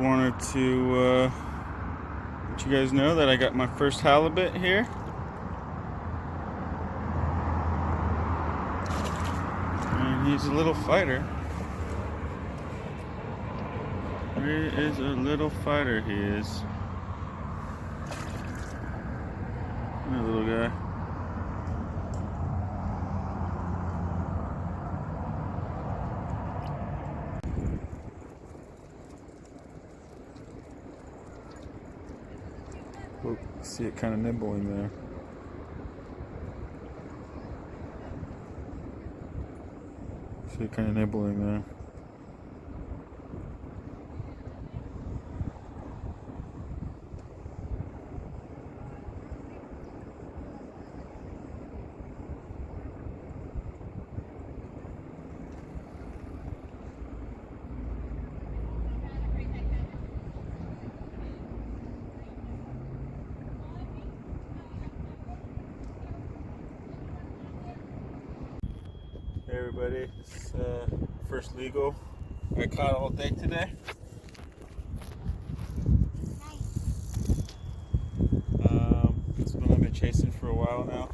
wanted to let you guys know that I got my first halibut here. And he's a little fighter. He is a little fighter, he is. That little guy. We'll see it kind of nibbling there. See it kind of nibbling there. Hey everybody, it's first legal I caught all day today. It's one I've been chasing for a while now.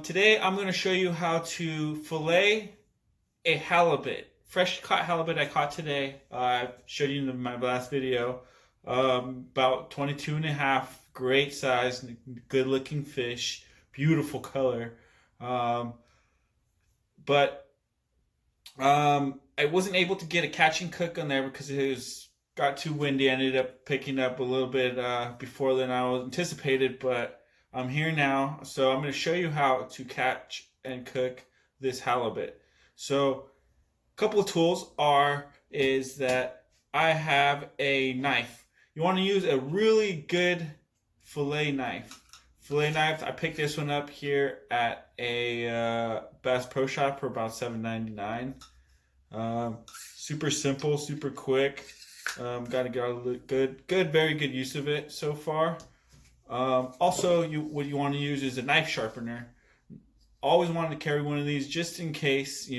Today I'm going to show you how to fillet a halibut. Fresh caught halibut I caught today. I showed you in my last video. About 22 and a half, great size, good looking fish, beautiful color. But I wasn't able to get a catch and cook on there because got too windy. I ended up picking up a little bit before than I was anticipated, but I'm here now, so I'm going to show you how to catch and cook this halibut. So a couple of tools is that I have a knife. You want to use a really good fillet knife. I picked this one up here at a Bass Pro Shop for about $7.99. Super simple, super quick. Got to get a very good use of it so far. Also, what you want to use is a knife sharpener. Always wanted to carry one of these just in case,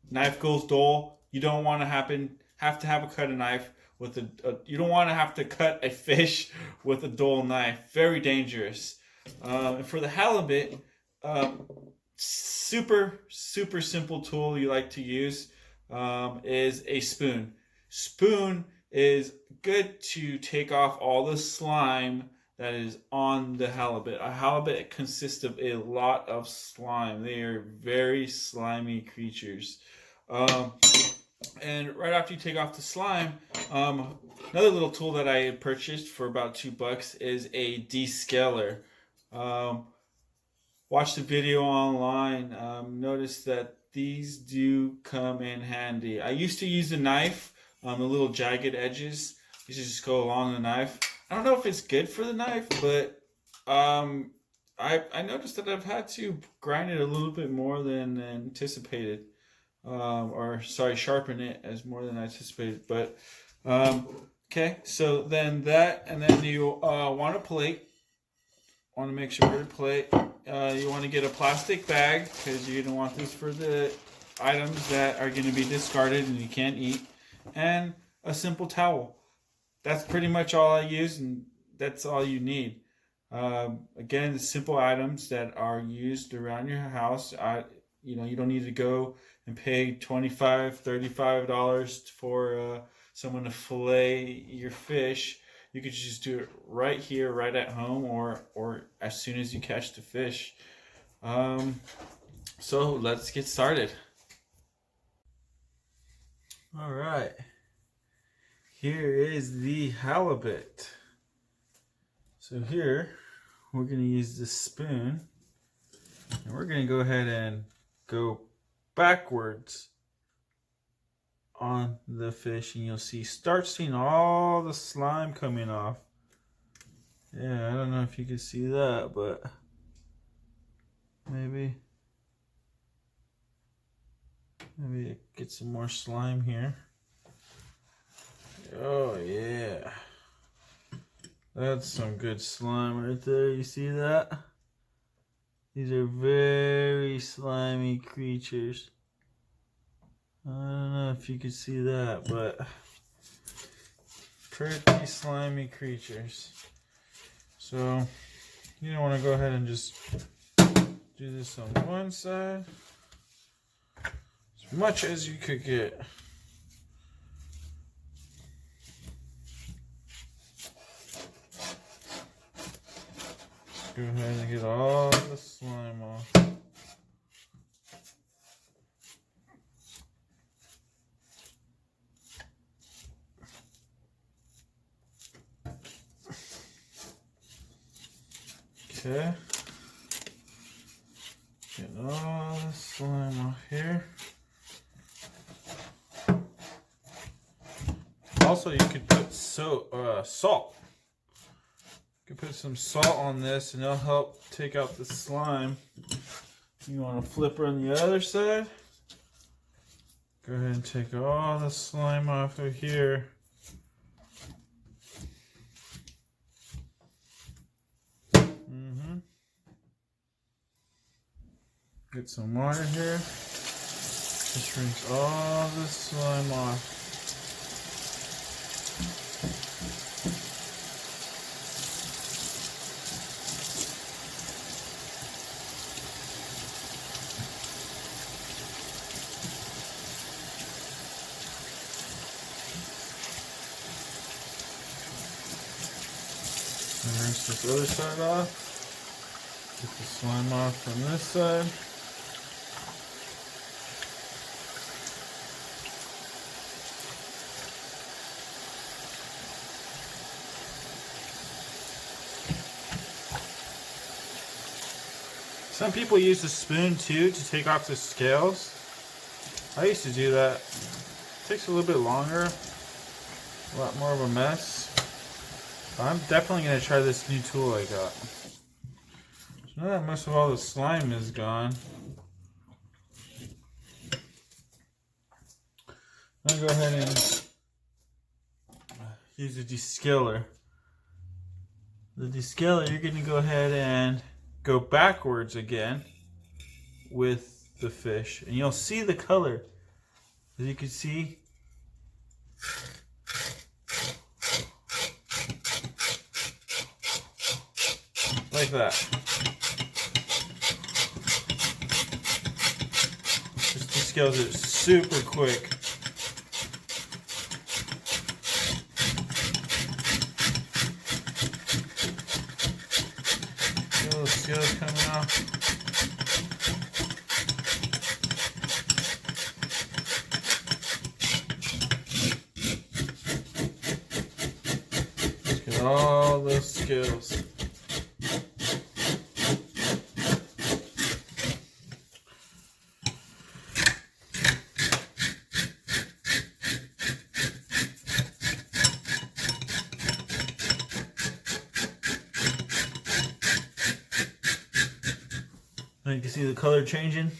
knife goes dull. You don't want to have to have a cut a knife with you don't want to have to cut a fish with a dull knife. Very dangerous. And for the halibut, super simple tool you like to use is a spoon. Spoon is good to take off all the slime that is on the halibut. A halibut consists of a lot of slime. They are very slimy creatures. And right after you take off the slime, another little tool that I had purchased for about $2 is a descaler. Watch the video online. Notice that these do come in handy. I used to use a knife, the little jagged edges. These just go along the knife. I don't know if it's good for the knife, but I noticed that I've had to grind it a little bit more than anticipated. Sharpen it as more than I anticipated. But okay, so then and then you want a plate. Want to make sure your plate. You want to get a plastic bag because you don't want this for the items that are going to be discarded and you can't eat, and a simple towel. That's pretty much all I use, and that's all you need. Again, the simple items that are used around your house. You don't need to go and pay $25, $35 for someone to fillet your fish. You could just do it right here, right at home, or as soon as you catch the fish. So let's get started. All right. Here is the halibut. So here, we're going to use the spoon, and we're going to go ahead and go backwards on the fish, and you'll start seeing all the slime coming off. Yeah, I don't know if you can see that, but maybe. Maybe get some more slime here. Oh yeah. That's some good slime right there. You see that? These are very slimy creatures. I don't know if you can see that, but pretty slimy creatures. So you don't want to go ahead and just do this on one side. As much as you could get. Go ahead and get all the slime off. Okay. Get all the slime off here. Also, you could put salt. You can put some salt on this and it'll help take out the slime. You want to flip her on the other side. Go ahead and take all the slime off of here. Get some water here. Just rinse all the slime off. And rinse this other side off. Get the slime off from this side. Some people use a spoon too to take off the scales. I used to do that. It takes a little bit longer, a lot more of a mess. But I'm definitely going to try this new tool I got. So now that most of all the slime is gone, I'm going to go ahead and use a descaler. The descaler, you're going to go ahead and go backwards again with the fish, and you'll see the color. As you can see, like that. Just descales it super quick. Little scales coming off. Let's get all those scales. Now you can see the color changing.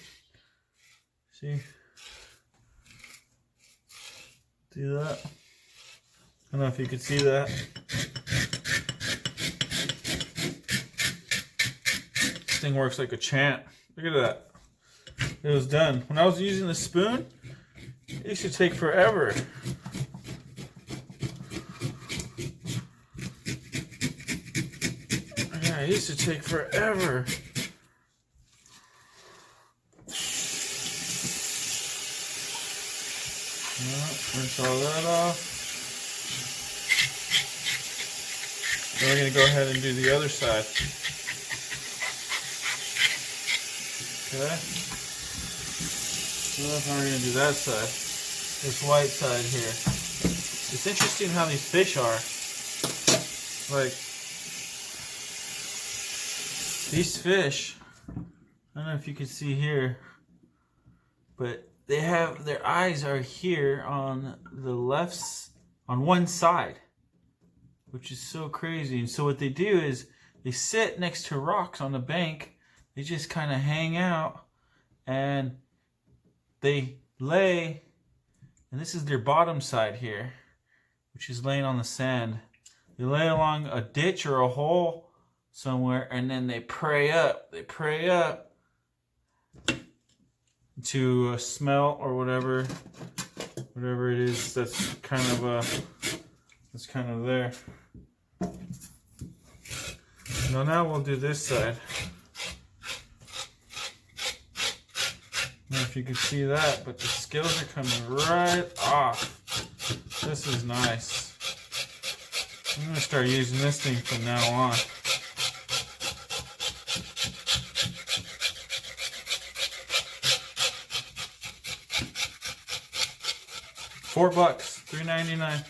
See? See that? I don't know if you could see that. This thing works like a champ. Look at that. It was done. When I was using the spoon, it used to take forever. Yeah, it used to take forever. Rinse all that off. Then we're going to go ahead and do the other side. Okay. So now we're going to do that side. This white side here. It's interesting how these fish are. Like, these fish, I don't know if you can see here, but they have, their eyes are here on the left, on one side, which is so crazy. And so what they do is they sit next to rocks on the bank. They just kind of hang out, and they lay, and this is their bottom side here, which is laying on the sand. They lay along a ditch or a hole somewhere, and then they pray up. They pray up to a smell or whatever it is that's kind of there. Now we'll do this side. I don't know if you can see that, but the scales are coming right off. This is nice. I'm going to start using this thing from now on. $4, $3.99.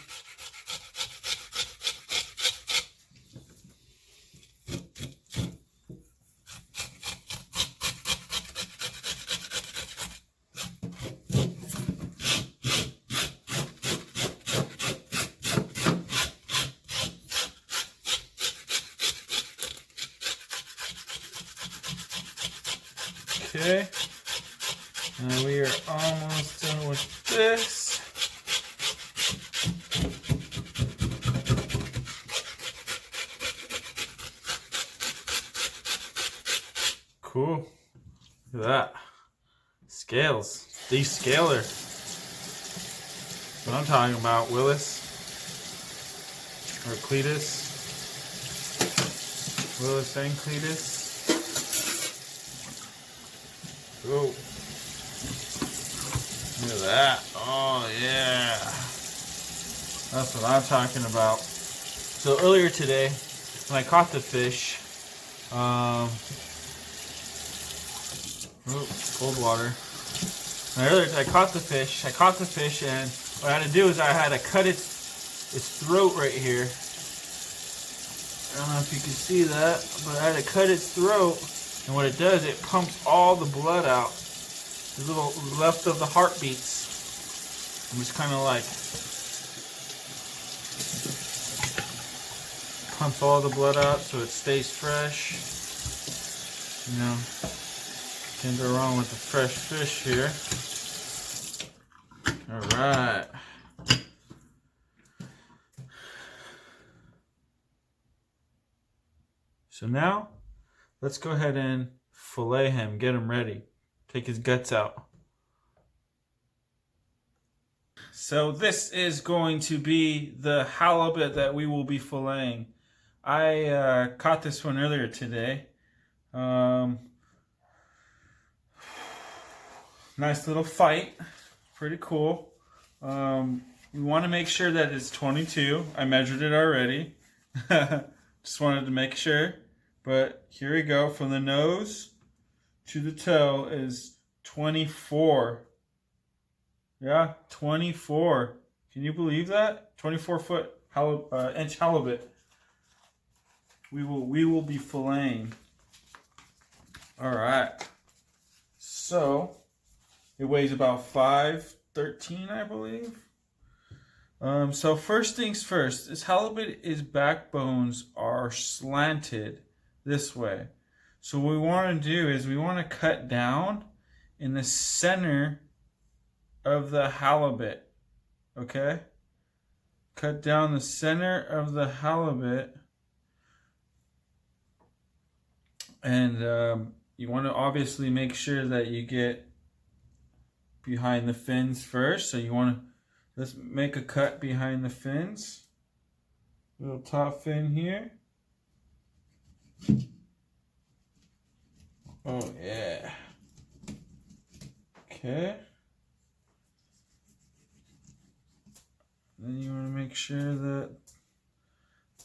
Okay, and we are almost done with this. Cool. Look at that. Scales. Descaler. What I'm talking about, Willis. Or Cletus. Willis and Cletus. Oh, look at that. Oh, yeah. That's what I'm talking about. So earlier today, when I caught the fish, cold water. Earlier I caught the fish, and what I had to do is I had to cut its throat right here. I don't know if you can see that, but I had to cut its throat. And what it does, it pumps all the blood out. The little left of the heartbeats. And just kind of like pumps all the blood out so it stays fresh. You know, can't go wrong with the fresh fish here. Alright. So now, let's go ahead and fillet him, get him ready. Take his guts out. So this is going to be the halibut that we will be filleting. I caught this one earlier today. Nice little fight. Pretty cool. We want to make sure that it's 22. I measured it already. Just wanted to make sure. But here we go. From the nose to the toe is 24. Yeah, 24. Can you believe that? 24 inch halibut. We will be filleting. All right. So it weighs about 513, I believe. So first things first. This halibut, his backbones are slanted this way. So what we want to do is we want to cut down in the center of the halibut. Okay? Cut down the center of the halibut. And you want to obviously make sure that you get behind the fins first. So you want to, let's make a cut behind the fins. Little top fin here. Oh yeah. Okay. Then you want to make sure that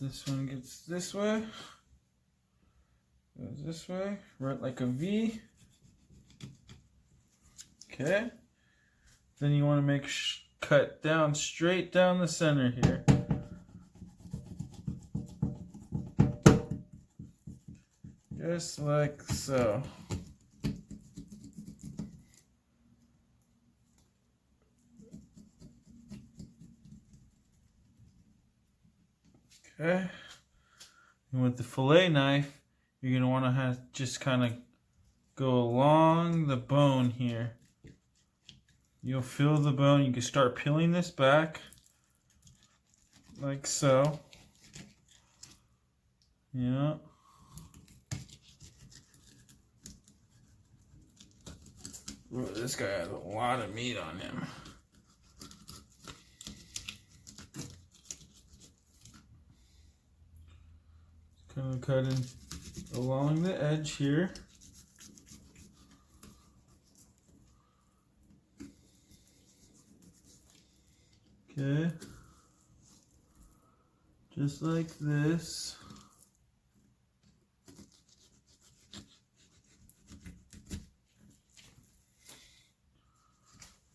this one gets this way. Goes this way, right like a V. Okay. Then you want to make cut down straight down the center here. Just like so. Okay. And with the fillet knife, you're going to want to have just kind of go along the bone here. You'll feel the bone. You can start peeling this back like so. Yeah. Ooh, this guy has a lot of meat on him. Kind of cutting along the edge here. Okay. Just like this.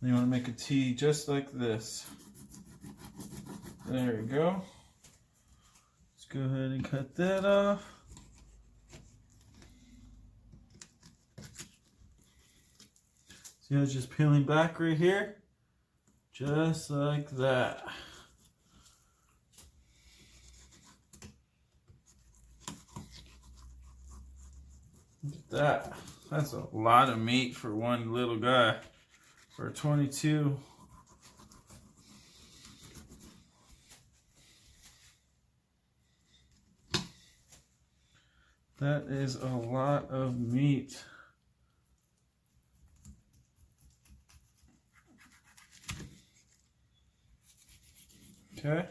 You want to make a T just like this. There you go. Let's go ahead and cut that off. See how it's just peeling back right here? Just like that. Look at that. That's a lot of meat for one little guy. For a 22. That is a lot of meat. Okay.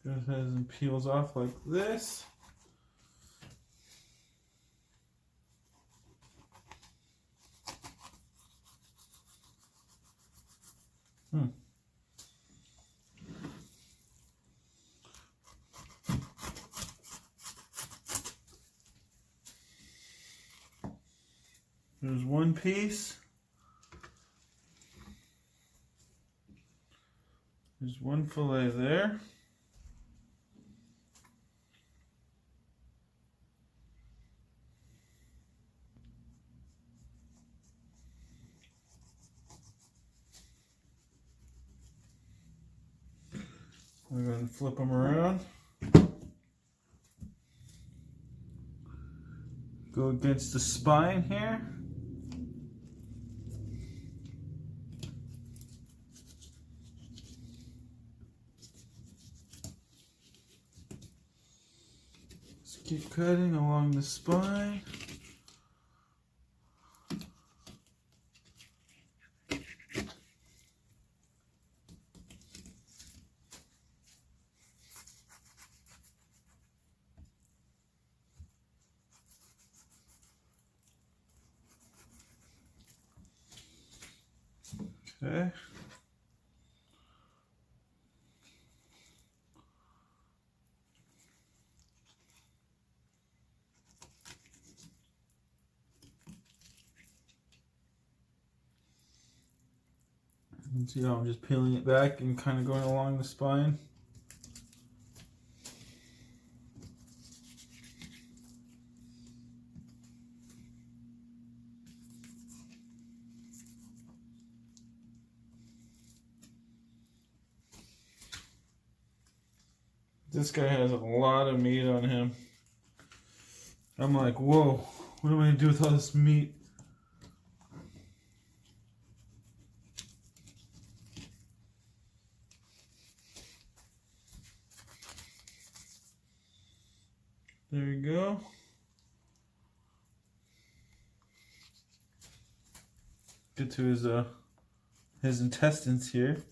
Goes ahead and peels off like this. There's one piece. There's one fillet there. We're going to flip them around. Go against the spine here. Just keep cutting along the spine. Okay. You can see how I'm just peeling it back and kind of going along the spine. This guy has a lot of meat on him. I'm like, whoa, what am I going to do with all this meat? There you go. Get to his intestines here.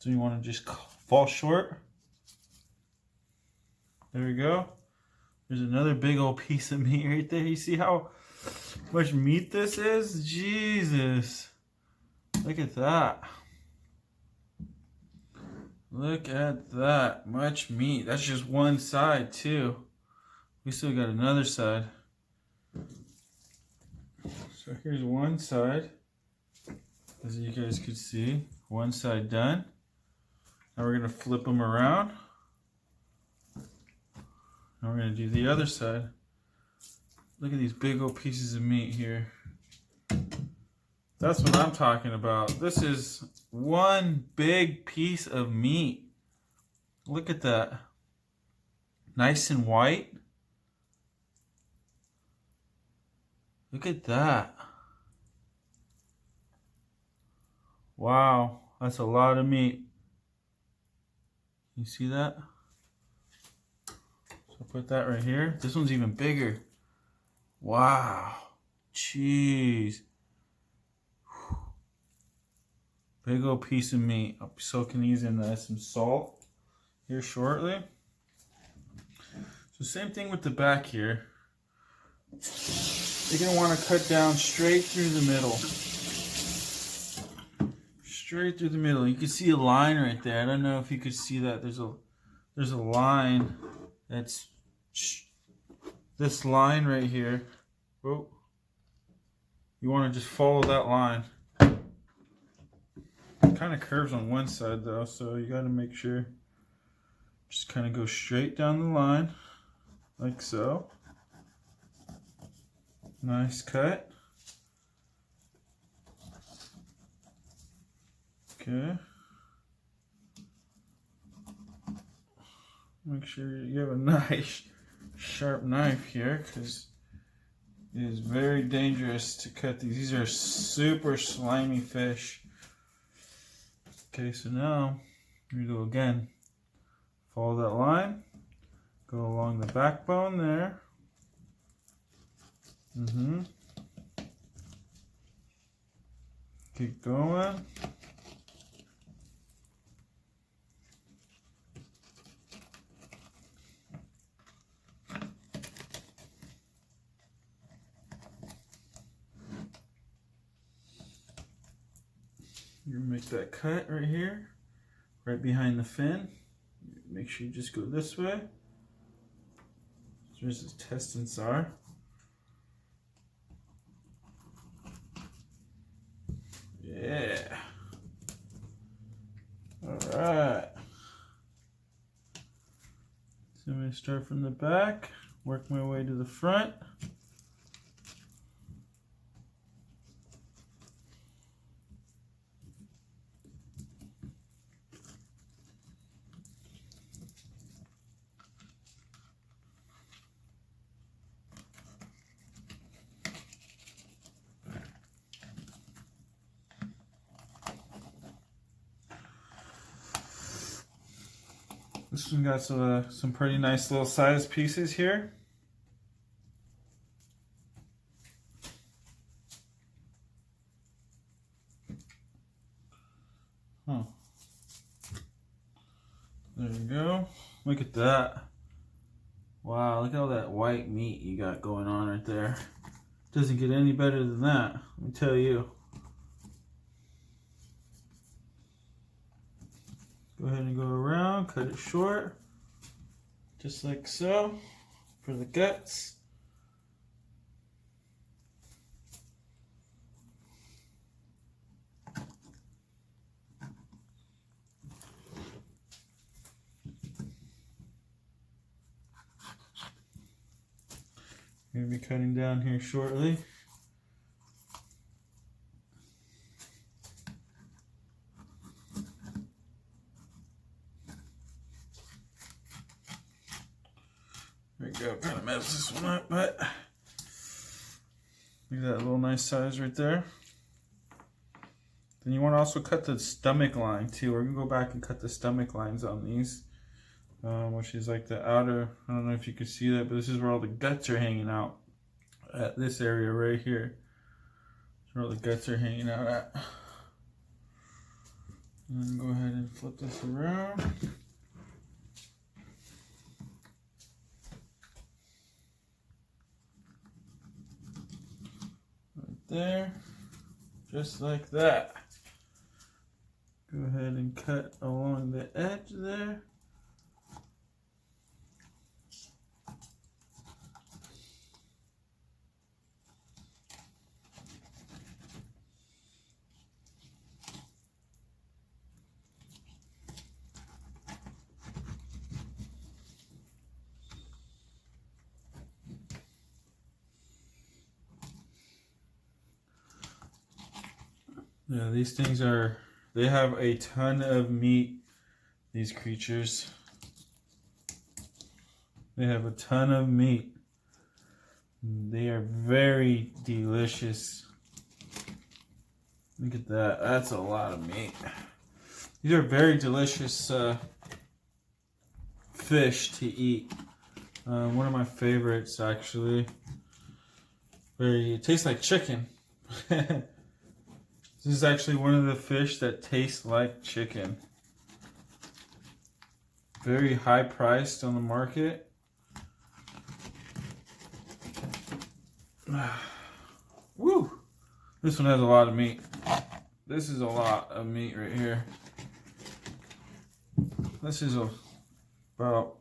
So you want to just fall short. There we go. There's another big old piece of meat right there. You see how much meat this is? Jesus. Look at that. Look at that much meat. That's just one side too. We still got another side. So here's one side. As you guys could see, one side done. Now we're gonna flip them around. Now we're gonna do the other side. Look at these big old pieces of meat here. That's what I'm talking about. This is one big piece of meat. Look at that. Nice and white. Look at that. Wow, that's a lot of meat. You see that? So I'll put that right here. This one's even bigger. Wow. Jeez. Big old piece of meat. I'll be soaking these in some salt here shortly. So same thing with the back here. You're going to want to cut down straight through the middle. Straight through the middle. You can see a line right there. I don't know if you could see that. There's a line that's this line right here. Oh. You want to just follow that line. It kind of curves on one side though, so you got to make sure. Just kind of go straight down the line, like so. Nice cut. Okay. Make sure you have a nice sharp knife here, because it is very dangerous to cut these. These are super slimy fish. Okay, so now we go again. Follow that line. Go along the backbone there. Keep going. You're gonna make that cut right here, right behind the fin. Make sure you just go this way. There's the intestines are. Yeah. Alright. So I'm going to start from the back, work my way to the front. This one got some pretty nice little size pieces here. Huh. There you go. Look at that. Wow, look at all that white meat you got going on right there. Doesn't get any better than that, let me tell you. Go ahead and go around, cut it short, just like so, for the guts. I'm going to be cutting down here shortly. There we go, kind of mess this one up, but look at that little nice size right there. Then you want to also cut the stomach line too. We're going to go back and cut the stomach lines on these, which is like the outer, I don't know if you can see that, but this is where all the guts are hanging out, at this area right here. That's where all the guts are hanging out at. And then go ahead and flip this around. There, just like that. Go ahead and cut along the edge there. Yeah, these things they have a ton of meat, these creatures. They have a ton of meat. They are very delicious. Look at that. That's a lot of meat. These are very delicious fish to eat. One of my favorites, actually. It tastes like chicken. This is actually one of the fish that tastes like chicken. Very high priced on the market. Woo! This one has a lot of meat. This is a lot of meat right here. This is about,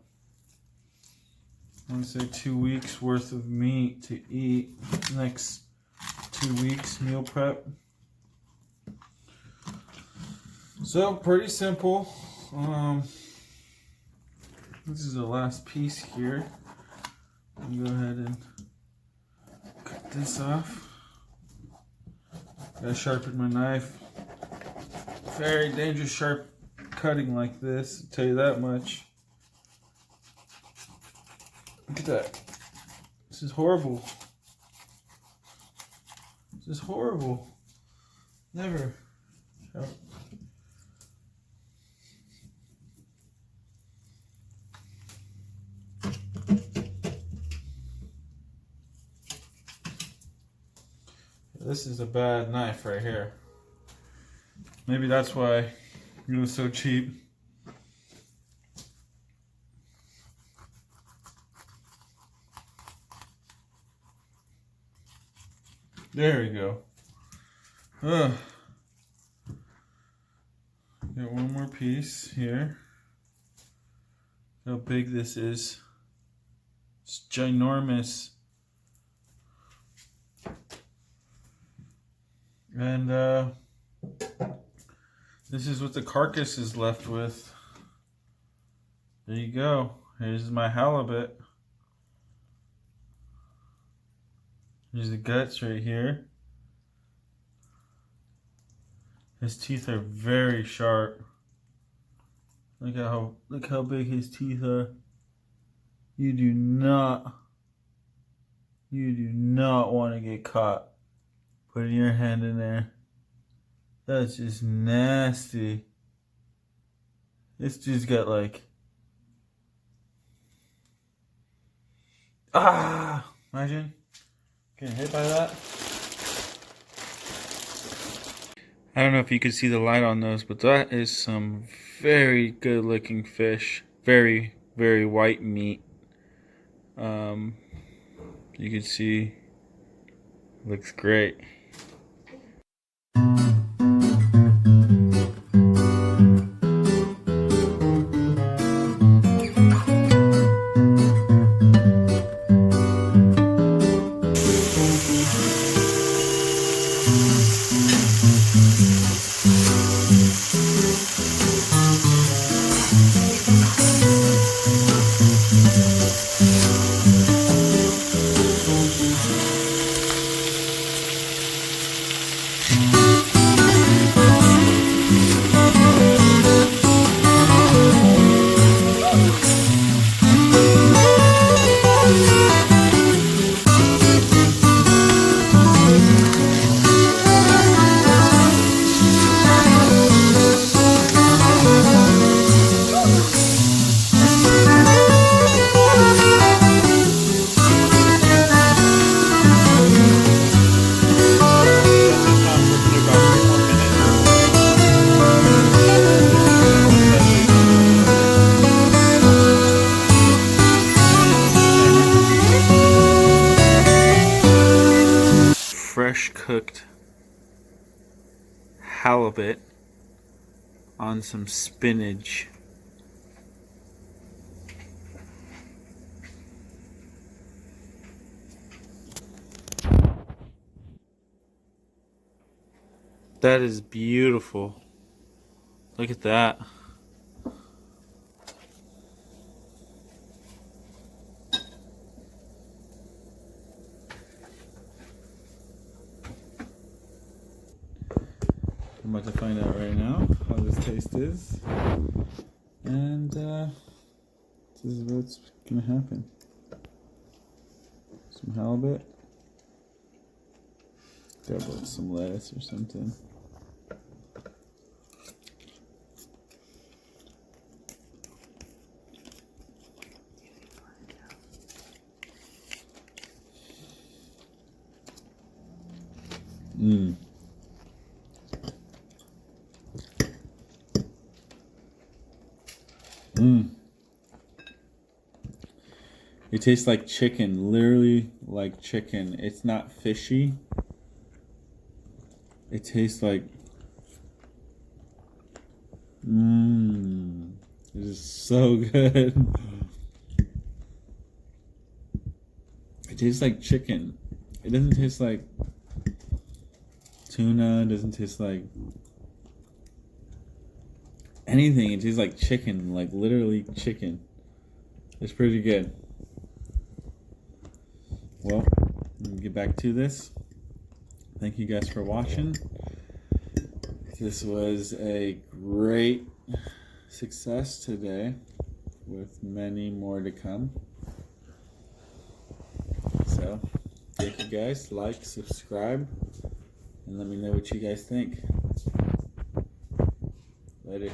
I want to say, 2 weeks worth of meat to eat. Next 2 weeks meal prep. So pretty simple. This is the last piece here. I'll go ahead and cut this off. Gotta sharpen my knife. Very dangerous sharp cutting like this, I'll tell you that much. Look at that. This is horrible. This is horrible. Never. This is a bad knife right here. Maybe that's why it was so cheap. There we go. Got one more piece here. How big this is. It's ginormous. And this is what the carcass is left with. There you go. Here's my halibut. Here's the guts right here. His teeth are very sharp. Look how big his teeth are. You do not want to get caught putting your hand in there. That's just nasty. This dude's got like, imagine getting hit by that. I don't know if you can see the light on those, but that is some very good looking fish. Very, very white meat. You can see, looks great. Fresh cooked halibut on some spinach. That is beautiful. Look at that. I'm about to find out right now how this taste is. And This is what's gonna happen. Some halibut. Grab some lettuce or something. Mmm. Mmm. It tastes like chicken, literally like chicken. It's not fishy. It tastes like... Mmm. It is so good. It tastes like chicken. It doesn't taste like tuna. It doesn't taste like anything. It tastes like chicken, like literally chicken. It's pretty good. Well, let me get back to this. Thank you guys for watching. This was a great success today, with many more to come. So, thank you guys. Like, subscribe, and let me know what you guys think. Later.